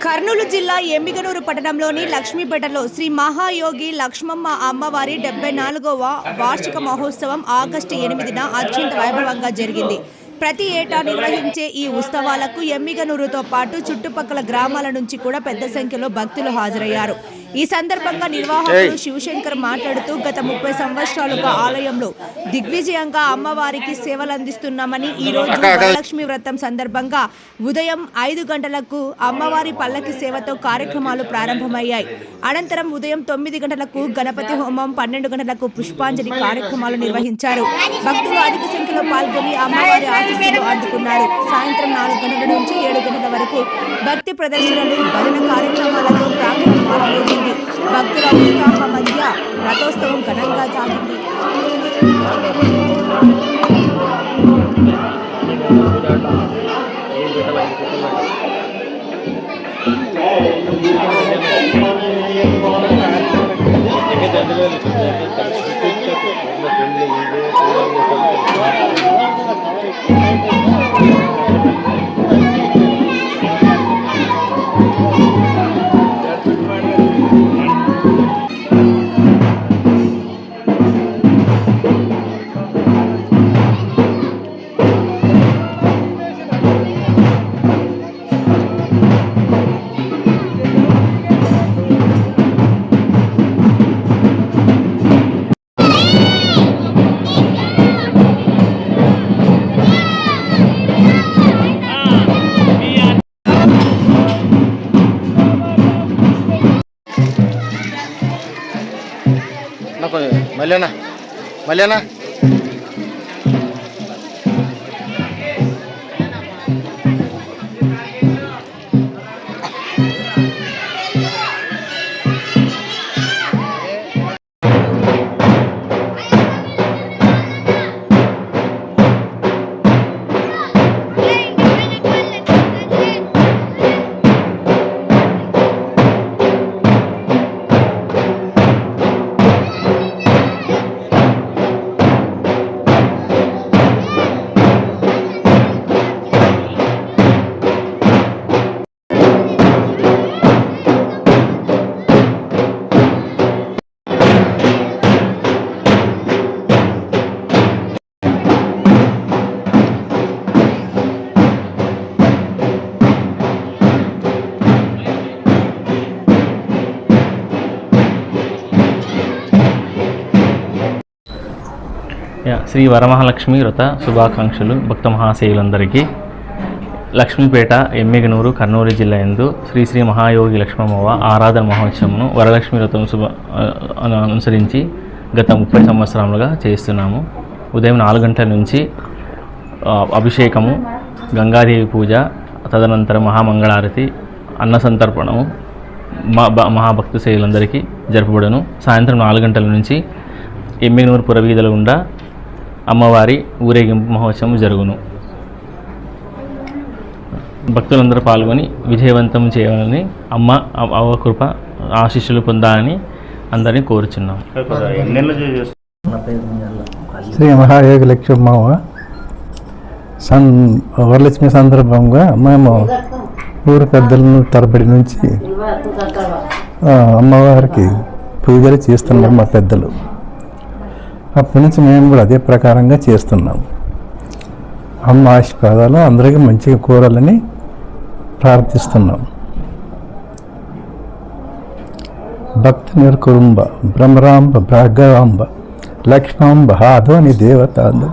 కర్నూలు జిల్లా ఎమ్మిగనూరు పట్టణంలోని లక్ష్మీపేటలో శ్రీ మహాయోగి లక్ష్మమ్మ అమ్మవారి 74వ వార్షిక మహోత్సవం ఆగస్టు 8న అత్యంత వైభవంగా జరిగింది. ప్రతి ఏటా నిర్వహించే ఈ ఉత్సవాలకు ఎమ్మిగనూరుతో పాటు చుట్టుపక్కల గ్రామాల నుంచి కూడా పెద్ద సంఖ్యలో భక్తులు హాజరయ్యారు. ఈ సందర్భంగా నిర్వాహకులు శివశంకర్ మాట్లాడుతూ గత 30 సంవత్సరాలుగా ఆలయంలో దిగ్విజయంగా అమ్మవారికి సేవలందిస్తున్నామని, ఈ రోజు వరలక్ష్మి వ్రతం సందర్భంగా ఉదయం 5 గంటలకు అమ్మవారి పల్లకి సేవతో కార్యక్రమాలు ప్రారంభమయ్యాయి. అనంతరం ఉదయం 9 గంటలకు గణపతి హోమం, 12 గంటలకు పుష్పాంజలి కార్యక్రమాలు నిర్వహించారు. భక్తులు అధిక సంఖ్యలో పాల్గొని అమ్మవారి ఆశీస్సులు అందుకున్నారు. సాయంత్రం 4 గంటల నుంచి 7 గంటల వరకు భక్తి ప్రదర్శనలు, భజన కార్యక్రమాలతో ప్రాంగణం మారుమోగింది. భక్తుల ఉత్సాహం మధ్య రథోత్సవం ఘనంగా సాగింది. మళ్ళీనా శ్రీ వరమహాలక్ష్మి వ్రత శుభాకాంక్షలు భక్త మహాశయులందరికీ. లక్ష్మీపేట, ఎమ్మిగనూరు, కర్నూలు జిల్లా యందు శ్రీ శ్రీ మహాయోగి లక్ష్మమ్మవ ఆరాధన మహోత్సవంను వరలక్ష్మి వ్రతం అనుసరించి గత 30 సంవత్సరాలుగా చేస్తున్నాము. ఉదయం 4 గంటల నుంచి అభిషేకము, గంగాదేవి పూజ, తదనంతరం మహామంగళారతి, అన్న సంతర్పణము మహాభక్త శైలందరికీ జరుపబడును. సాయంత్రం 4 గంటల నుంచి ఎమ్మిగనూరు పురవీధుల గుండా అమ్మవారి ఊరేగింపు మహోత్సవం జరుగును. భక్తులందరూ పాల్గొని విజయవంతం చేయాలని, అవ్వ కృప ఆశీస్సులు పొందాలని అందరినీ కోరుచున్నాం. శ్రీ మహాయోగి లక్ష్మమ్మ వరలక్ష్మి సందర్భంగా మేము ఊరు పెద్దలను తరబడి నుంచి అమ్మవారికి పూజలు చేస్తున్నాం. మా పెద్దలు అప్పటి నుంచి మేము కూడా అదే ప్రకారంగా చేస్తున్నాం. అమ్మ ఆశీర్వాదాలు అందరికీ మంచిగా కోరాలని ప్రార్థిస్తున్నాం. భక్తి నిర్కురుంబ భ్రమరాంబ భార్గవాంబ లక్ష్మాంబ ఆదోని దేవతాంబ